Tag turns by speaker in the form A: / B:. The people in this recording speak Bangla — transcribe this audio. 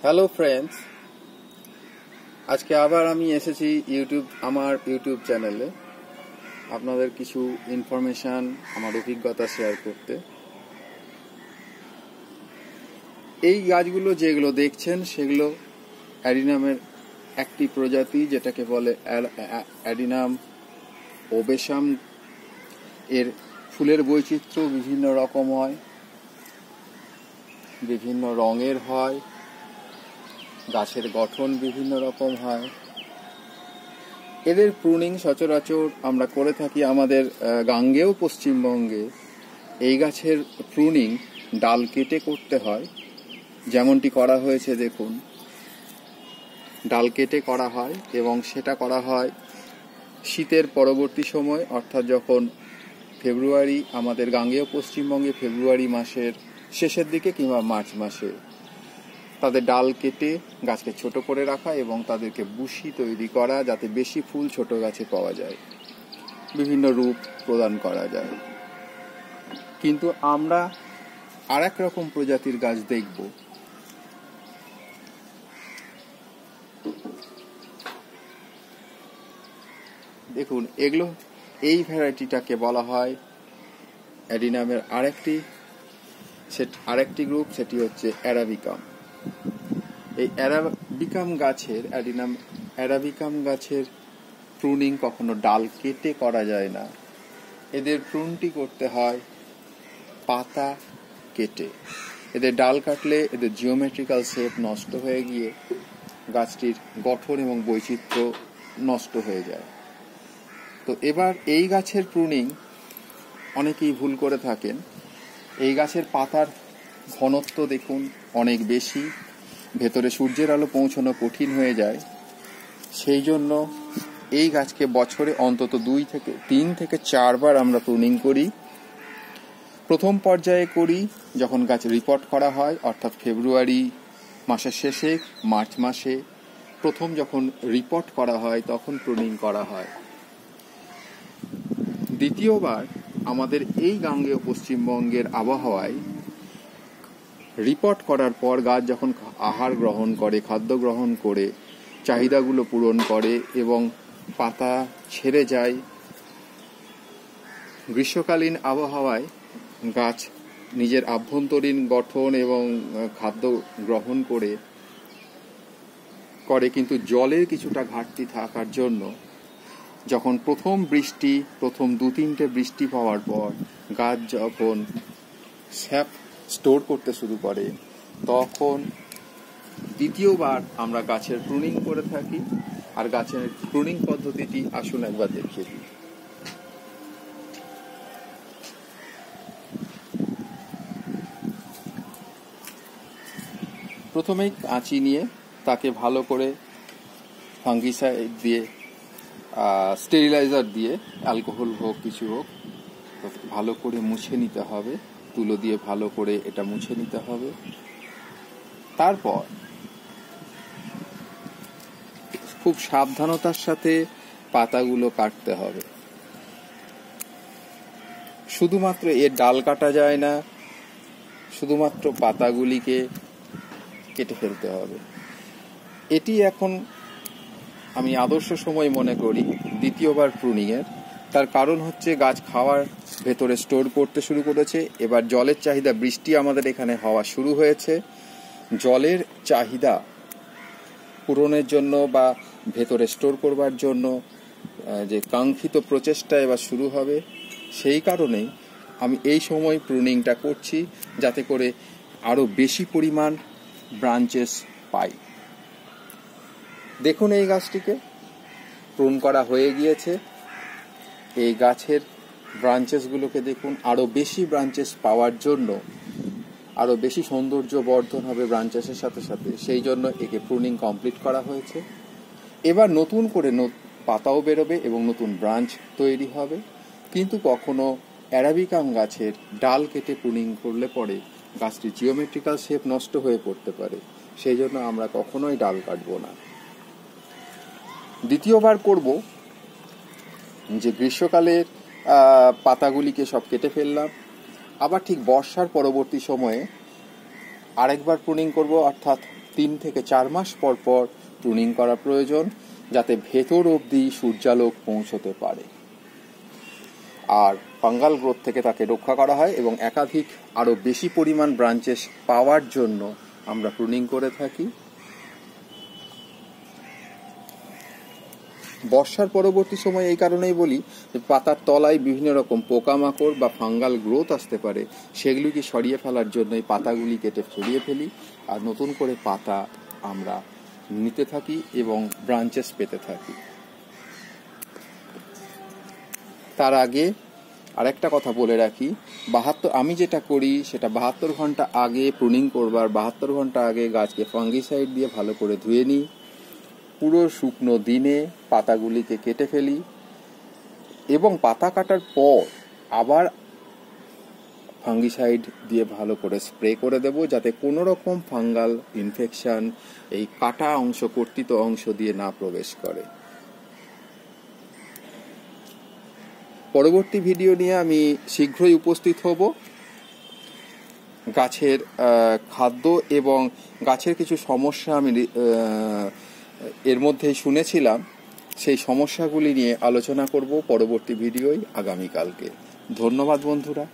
A: হ্যালো ফ্রেন্ডস, আজকে আবার আমি এসেছি আমার ইউটিউব চ্যানেলে আপনাদের কিছু ইনফরমেশন, আমার অভিজ্ঞতা শেয়ার করতে। এই গাছগুলো যেগুলো দেখছেন সেগুলো অ্যাডিনামের একটি প্রজাতি, যেটাকে বলে অ্যাডিনাম ওবেসাম। এর ফুলের বৈচিত্র্য বিভিন্ন রকম হয়, বিভিন্ন রঙের হয়, গাছের গঠন বিভিন্ন রকম হয়। এদের প্রুনিং সচরাচর আমরা করে থাকি আমাদের গাঙ্গেয় পশ্চিমবঙ্গে। এই গাছের প্রুনিং ডাল কেটে করতে হয়, যেমনটি করা হয়েছে দেখুন। ডাল কেটে করা হয় এবং সেটা করা হয় শীতের পরবর্তী সময়, অর্থাৎ যখন ফেব্রুয়ারি, আমাদের গাঙ্গেয় পশ্চিমবঙ্গে ফেব্রুয়ারি মাসের শেষের দিকে কিংবা মার্চ মাসে তাদের ডাল কেটে গাছকে ছোট করে রাখা এবং তাদেরকে বুশি তৈরি করা, যাতে বেশি ফুল ছোট গাছে পাওয়া যায়, বিভিন্ন রূপ প্রদান করা যায়। কিন্তু আমরা আর এক রকম প্রজাতির গাছ দেখব। দেখুন, এই ভ্যারাইটিটাকে বলা হয় অ্যাডিনামের আরেকটি গ্রুপ, সেটি হচ্ছে অ্যারাবিকাম। এই অ্যারাবিকাম গাছের প্রুনিং কখনো ডাল কেটে করা যায় না। এদের প্রুনটি করতে হয় পাতা কেটে। এদের ডাল কাটলে এদের জিওমেট্রিক্যাল শেপ নষ্ট হয়ে গিয়ে গাছটির গঠন এবং বৈচিত্র্য নষ্ট হয়ে যায়। তো এবার এই গাছের প্রুনিং অনেকেই ভুল করে থাকেন। এই গাছের পাতার ঘনত্ব দেখুন অনেক বেশি, ভেতরে সূর্যের আলো পৌঁছানো কঠিন হয়ে যায়। সেই জন্য এই গাছকে বছরে অন্তত 3 থেকে 4 বার আমরা প্রুনিং করি। প্রথম পর্যায়ে করি যখন গাছ রিপোর্ট করা হয়, অর্থাৎ ফেব্রুয়ারি মাসের শেষে, মার্চ মাসে প্রথম যখন রিপোর্ট করা হয় তখন প্রুনিং করা হয়। দ্বিতীয়বার আমাদের এই গাঙ্গেয় পশ্চিমবঙ্গের আবহাওয়ায় রিপোর্ট করার পর গাছ যখন আহার গ্রহণ করে, খাদ্য গ্রহণ করে চাহিদাগুলো পূরণ করে এবং পাতা ছেড়ে যায়, গ্রীষ্মকালীন আবহাওয়ায় গাছ নিজের আভ্যন্তরীণ গঠন এবং খাদ্য গ্রহণ করে, কিন্তু জলের কিছুটা ঘাটতি থাকার জন্য যখন প্রথম 2-3টে বৃষ্টি পাওয়ার পর গাছ যখন স্যাপ স্টোর করতে শুরু করে, তখন দ্বিতীয়বার আমরা গাছের প্রুনিং করে থাকি। আর গাছের প্রুনিং পদ্ধতিটি আসুন একবার দেখিয়ে দিই। প্রথমেই কাঁচি নিয়ে তাকে ভালো করে ফাঙ্গিসাইড দিয়ে, স্টেরিলাইজার দিয়ে, অ্যালকোহল হোক কিছু হোক, ভালো করে মুছে নিতে হবে। তুলো দিয়ে ভালো করে এটা মুছে নিতে হবে। তারপর খুব সাবধানতার সাথে পাতাগুলো কাটতে হবে। শুধুমাত্র এর ডাল কাটা যায় না, শুধুমাত্র পাতাগুলিকে কেটে ফেলতে হবে। এটি এখন আমি আদর্শ সময় মনে করি দ্বিতীয়বার প্রুনিংয়ের। তার কারণ হচ্ছে গাছ খাওয়ার ভেতরে স্টোর করতে শুরু করেছে। এবার জলের চাহিদা, বৃষ্টি আমাদের এখানে হওয়া শুরু হয়েছে, জলের চাহিদা পূরণের জন্য বা ভেতরে স্টোর করবার জন্য যে কাঙ্ক্ষিত প্রচেষ্টা এবার শুরু হবে। সেই কারণেই আমি এই সময় প্রুনিংটা করছি, যাতে করে আরো বেশি পরিমাণ ব্রাঞ্চেস পাই। দেখুন, এই গাছটিকে প্রুন করা হয়ে গিয়েছে। এই গাছের ব্রাঞ্চেসগুলোকে দেখুন, আরো বেশি ব্রাঞ্চেস পাওয়ার জন্য আরো বেশি সৌন্দর্য বর্ধন হবে ব্রাঞ্চেসের সাথে সাথে, সেই জন্য একে প্রুনিং কমপ্লিট করা হয়েছে। এবার নতুন করে পাতাও বেরোবে এবং নতুন ব্রাঞ্চ তৈরি হবে। কিন্তু কখনো অ্যারাবিকাম গাছের ডাল কেটে প্রুনিং করলে পরে গাছটির জিওমেট্রিক্যাল শেপ নষ্ট হয়ে পড়তে পারে। সেই জন্য আমরা কখনোই ডাল কাটবো না। দ্বিতীয়বার করব যে গ্রীষ্মকালের পাতাগুলিকে সব কেটে ফেললাম, আবার ঠিক বর্ষার পরবর্তী সময়ে আরেকবার প্রুনিং করব, অর্থাৎ 3 থেকে 4 মাস পর পর প্রুনিং করা প্রয়োজন, যাতে ভেতর অবধি সূর্যালোক পৌঁছতে পারে আর ফাঙ্গাল গ্রোথ থেকে তাকে রক্ষা করা হয়। এবং একাধিক আরও বেশি পরিমাণ ব্রাঞ্চেস পাওয়ার জন্য আমরা প্রুনিং করে থাকি। বর্ষার পরবর্তী সময় এই কারণেই বলি যে পাতার তলায় বিভিন্ন রকম পোকামাকড় বা ফাঙ্গাল গ্রোথ আসতে পারে, সেগুলিকে সরিয়ে ফেলার জন্য এই পাতাগুলি কেটে সরিয়ে ফেলি আর নতুন করে পাতা আমরা নিতে থাকি এবং ব্রাঞ্চেস পেতে থাকি। তার আগে আরেকটা কথা বলে রাখি, আমি যেটা করি সেটা 72 ঘন্টা আগে প্রুনিং করবার 72 ঘন্টা আগে গাছকে ফাঙ্গিসাইড দিয়ে ভালো করে ধুয়ে নিই। পুরো শুকনো দিনে পাতাগুলিকে কেটে ফেলি এবং পাতা কাটার পর আবার ফাঙ্গিসাইড দিয়ে ভালো করে স্প্রে করে দেব, যাতে কোনো রকম ফাঙ্গাল ইনফেকশন এই কাটা অংশ, কর্তিত অংশ দিয়ে না প্রবেশ করে। পরবর্তী ভিডিও নিয়ে আমি শীঘ্রই উপস্থিত হব। গাছের খাদ্য এবং গাছের কিছু সমস্যা আমি এর মধ্যেই শুনেছিলাম, সেই সমস্যাগুলি নিয়ে আলোচনা করব পরবর্তী ভিডিওয় আগামীকালকে। ধন্যবাদ বন্ধুরা।